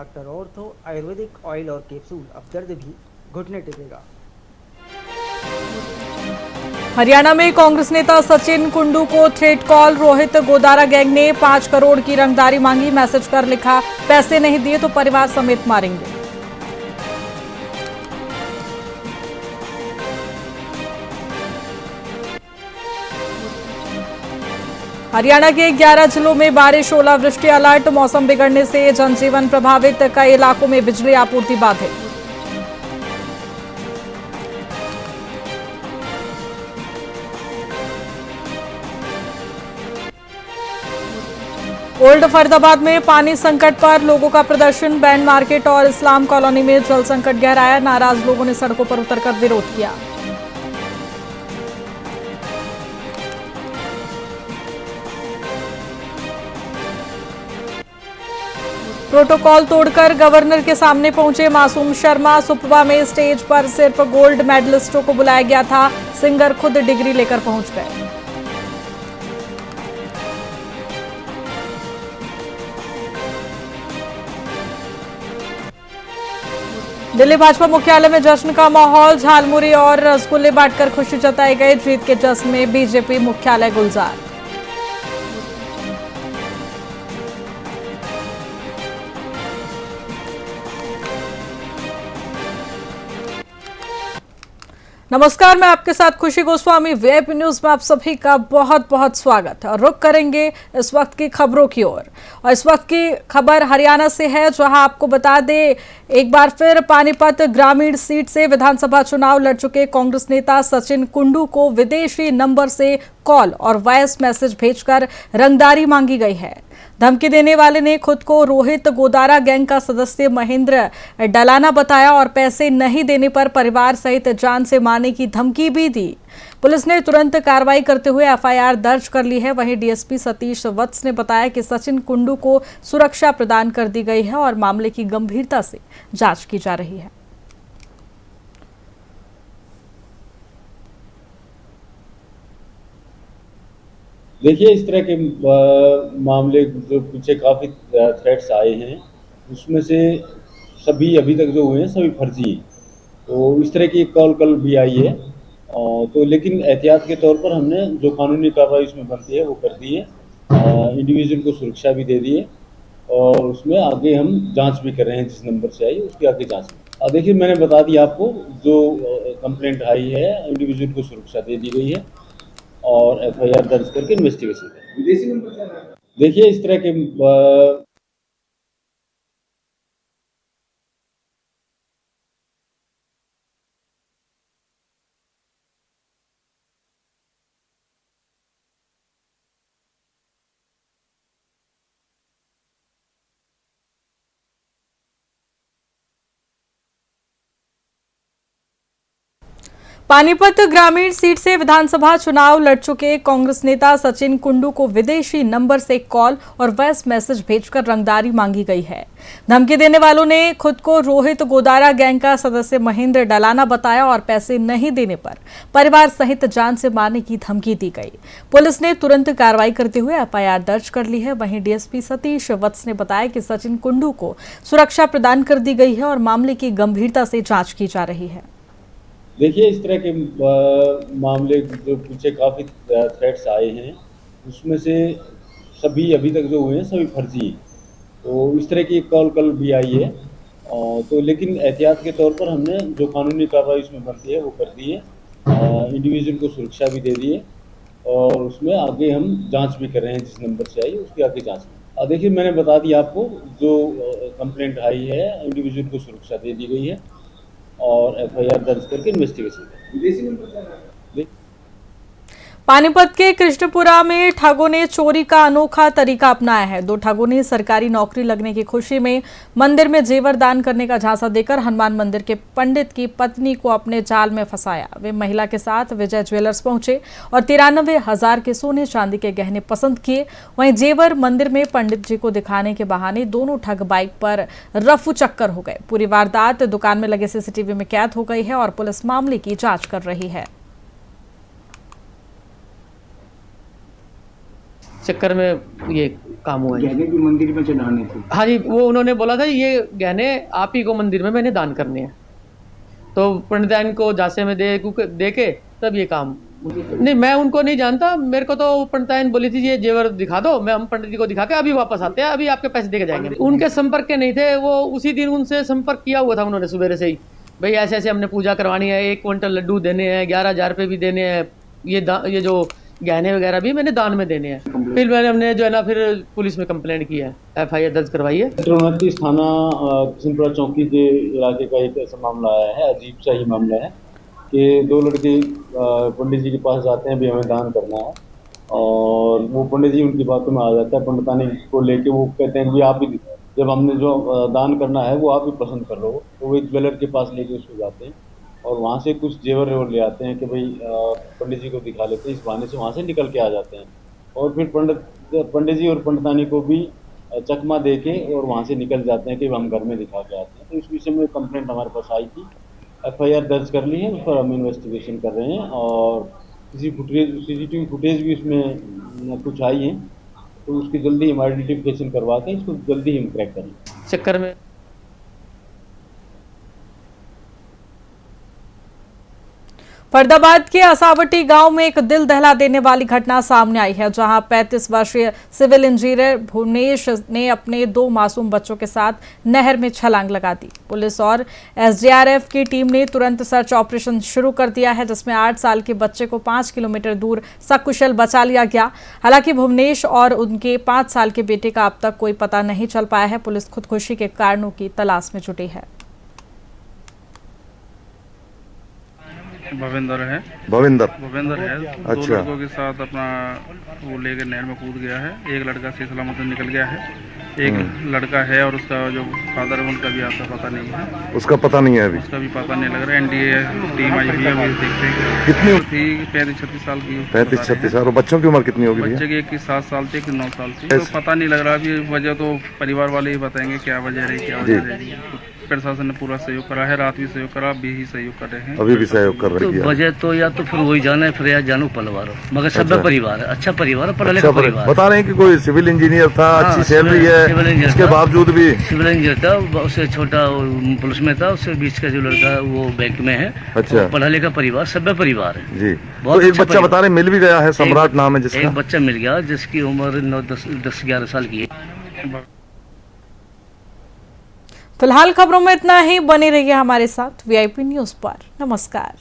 Doctor ortho Ayurvedic oil और capsule, अब दर्द भी घुटने टेकेगा। हरियाणा में कांग्रेस नेता सचिन कुंडू को threat call. Rohit Godara gang ने 5 करोड़ की रंगदारी मांगी। मैसेज कर लिखा, पैसे नहीं दिए तो परिवार समेत मारेंगे। हरियाणा के 11 जिलों में बारिश, ओलावृष्टि अलर्ट। मौसम बिगड़ने से जनजीवन प्रभावित, कई इलाकों में बिजली आपूर्ति बाधित। ओल्ड फरीदाबाद में पानी संकट पर लोगों का प्रदर्शन। बैंड मार्केट और इस्लाम कॉलोनी में जल संकट गहराया। नाराज लोगों ने सड़कों पर उतरकर विरोध किया। प्रोटोकॉल तोड़कर गवर्नर के सामने पहुंचे मासूम शर्मा। सुपवा में स्टेज पर सिर्फ गोल्ड मेडलिस्टों को बुलाया गया था। सिंगर खुद डिग्री लेकर पहुंच गए। दिल्ली भाजपा मुख्यालय में जश्न का माहौल। झालमुरी और रसगुल्ले बांटकर खुशी जताई गई। जीत के जश्न में बीजेपी मुख्यालय गुलजार। नमस्कार, मैं आपके साथ खुशी गोस्वामी। वीआईपी न्यूज में आप सभी का बहुत बहुत स्वागत है और रुख करेंगे इस वक्त की खबरों की ओर। और इस वक्त की खबर हरियाणा से है, जहां आपको बता दें एक बार फिर पानीपत ग्रामीण सीट से विधानसभा चुनाव लड़ चुके कांग्रेस नेता सचिन कुंडू को विदेशी नंबर से कॉल और वॉइस मैसेज भेजकर रंगदारी मांगी गई है। धमकी देने वाले ने खुद को रोहित गोदारा गैंग का सदस्य महेंद्र डलाना बताया और पैसे नहीं देने पर परिवार सहित जान से मारने की धमकी भी दी। पुलिस ने तुरंत कार्रवाई करते हुए एफआईआर दर्ज कर ली है। वहीं डीएसपी सतीश वत्स ने बताया कि सचिन कुंडू को सुरक्षा प्रदान कर दी गई है और मामले की गंभीरता से जांच की जा रही है। देखिए, इस तरह के मामले जो पीछे काफ़ी थ्रेट्स आए हैं, उसमें से सभी अभी तक जो हुए हैं सभी फर्जी हैं। तो इस तरह की एक कॉल कल भी आई है। तो लेकिन एहतियात के तौर पर हमने जो कानूनी कार्रवाई उसमें बनती है वो कर दी है। इंडिविजुअल को सुरक्षा भी दे दी है और उसमें आगे हम जांच भी कर रहे हैं। जिस नंबर से आई उसकी आगे जांच में देखिए, मैंने बता दिया आपको, जो कंप्लेंट आई है इंडिविजुअल को सुरक्षा दे दी गई है और एफआईआर दर्ज करके इन्वेस्टिगेशन करें। विदेशी नंबर देखिए, इस तरह के पानीपत ग्रामीण सीट से विधानसभा चुनाव लड़ चुके कांग्रेस नेता सचिन कुंडू को विदेशी नंबर से कॉल और वॉइस मैसेज भेजकर रंगदारी मांगी गई है। धमकी देने वालों ने खुद को रोहित गोदारा गैंग का सदस्य महेंद्र डलाना बताया और पैसे नहीं देने पर परिवार सहित जान से मारने की धमकी दी गई। पुलिस ने तुरंत कार्रवाई करते हुए एफआईआर दर्ज कर ली है। वहीं डीएसपी सतीश वत्स ने बताया कि सचिन कुंडू को सुरक्षा प्रदान कर दी गई है और मामले की गंभीरता से जांच की जा रही है। देखिए, इस तरह के मामले जो पीछे काफ़ी थ्रेट्स आए हैं, उसमें से सभी अभी तक जो हुए हैं सभी फर्जी हैं। तो इस तरह की एक कॉल कल भी आई है। तो लेकिन एहतियात के तौर पर हमने जो कानूनी कार्रवाई उसमें बनती है वो कर दी है। इंडिविजुअल को सुरक्षा भी दे दी है और उसमें आगे हम जांच भी कर रहे हैं। जिस नंबर से आई उसकी आगे जांच में देखिए, मैंने बता दिया आपको, जो कंप्लेंट आई है इंडिविजुअल को सुरक्षा दे दी गई है और एफआईआर दर्ज करके इन्वेस्टिगेशन करें। पानीपत के कृष्णपुरा में ठगों ने चोरी का अनोखा तरीका अपनाया है। 2 ठगों ने सरकारी नौकरी लगने की खुशी में मंदिर में जेवर दान करने का झांसा देकर हनुमान मंदिर के पंडित की पत्नी को अपने जाल में फंसाया। वे महिला के साथ विजय ज्वेलर्स पहुंचे और 93,000 के सोने चांदी के गहने पसंद किए। वहीं जेवर मंदिर में पंडित जी को दिखाने के बहाने दोनों ठग बाइक पर रफू चक्कर हो गए। पूरी वारदात दुकान में लगे सीसीटीवी में कैद हो गई है और पुलिस मामले की जांच कर रही है। चक्कर में ये काम हुआ है। गहने भी मंदिर में चढ़ाने थे। हाँ जी, वो उन्होंने बोला था ये गहने आप ही को मंदिर में मैंने दान करने हैं, तो पंडिताइन को झांसे में दे के तब ये काम। नहीं, मैं उनको नहीं जानता, मेरे को तो पंडिताइन बोली थी ये जेवर दिखा दो, मैं हम पंडित जी को दिखा के अभी वापस आते हैं, अभी आपके पैसे दे के जाएंगे। उनके संपर्क के नहीं थे, वो उसी दिन उनसे संपर्क किया हुआ था उन्होंने सुबह से ही, भाई ऐसे ऐसे हमने पूजा करवानी है, 1 क्विंटल लड्डू देने हैं, 11,000 रुपये भी देने हैं, ये जो गहने वगैरह भी मैंने दान में देने हैं। फिर हमने जो है ना फिर पुलिस में कंप्लेंट की है, FIR दर्ज करवाई है। 29 थाना किशनपुरा चौकी के इलाके का एक ऐसा मामला आया है, अजीब सा ही मामला है कि 2 लड़के पंडित जी के पास जाते हैं, भी हमें दान करना है, और वो पंडित जी उनकी बातों में आ जाता है, पंडितानी को लेके वो कहते हैं कि आप ही, जब हमने जो दान करना है वो आप ही पसंद कर लो, तो वो एक ज्वेलर के पास लेके उसको जाते हैं और वहाँ से कुछ जेवर ले आते हैं कि भाई पंडित जी को दिखा लेते हैं, इस बहाने से वहाँ से निकल के आ जाते हैं, और फिर पंडित जी और पंडितानी को भी चकमा दे के और वहाँ से निकल जाते हैं कि हम घर में दिखा के आते हैं। तो इस विषय में कंप्लेंट हमारे पास आई थी, FIR दर्ज कर ली है, उस पर हम इन्वेस्टिगेशन कर रहे हैं, और CCTV फुटेज भी उसमें कुछ आई है, तो उसकी जल्दी हम आइडेंटिफिकेशन करवा के इसको जल्दी हम क्रैक करें। चक्कर में फरीदाबाद के असावटी गांव में एक दिल दहला देने वाली घटना सामने आई है, जहां 35 वर्षीय सिविल इंजीनियर भुवनेश ने अपने 2 मासूम बच्चों के साथ नहर में छलांग लगा दी। पुलिस और SDRF की टीम ने तुरंत सर्च ऑपरेशन शुरू कर दिया है, जिसमें 8 साल के बच्चे को 5 किलोमीटर दूर सकुशल बचा लिया गया। हालांकि भुवनेश और उनके 5 साल के बेटे का अब तक कोई पता नहीं चल पाया है। पुलिस खुदकुशी के कारणों की तलाश में जुटी है। भवेंद्र है। अच्छा। 2 लड़कों के साथ अपना वो लेकर नहर में कूद गया है। एक लड़का सही सलामत निकल गया है, एक लड़का है और उसका जो फादर है उनका भी आपका पता नहीं है। उसका पता नहीं है अभी? उसका भी पता नहीं लग रहा है। NDA टीम आई हुई है, अभी देखते हैं। कितनी थी? 35-36 साल की। 35-36 साल। और बच्चों की उम्र कितनी होगी? बच्चे की एक की 7 साल थी, एक 9 साल थी। तो पता नहीं लग रहा अभी, वजह तो परिवार वाले ही बताएंगे क्या वजह रही, क्या वजह रही। प्रशासन ने पूरा सहयोग करा है, रात भी सहयोग करा, अभी ही सहयोग कर रहे हैं, अभी भी सहयोग कर रहे हैं। तो वजह तो या तो फिर वही जाना है, फिर या जानू परिवार हो, मगर सब परिवार है, अच्छा परिवार है, पढ़ा लिखा परिवार। बता रहे हैं कि कोई सिविल इंजीनियर था, अच्छी सैलरी है, उसके बावजूद भी सिविल इंजीनियर था, उससे छोटा पुलिस में था, उससे बीच का जो लड़का वो बैंक में है। अच्छा, पढ़ा लिखा परिवार, सभ्य परिवार है जी। तो एक बच्चा बता रहे मिल भी गया है, सम्राट नाम है जिसका। एक बच्चा मिल गया जिसकी उम्र 10-11 साल की है। फिलहाल खबरों में इतना ही। बने रहिए हमारे साथ VIP न्यूज पर। नमस्कार।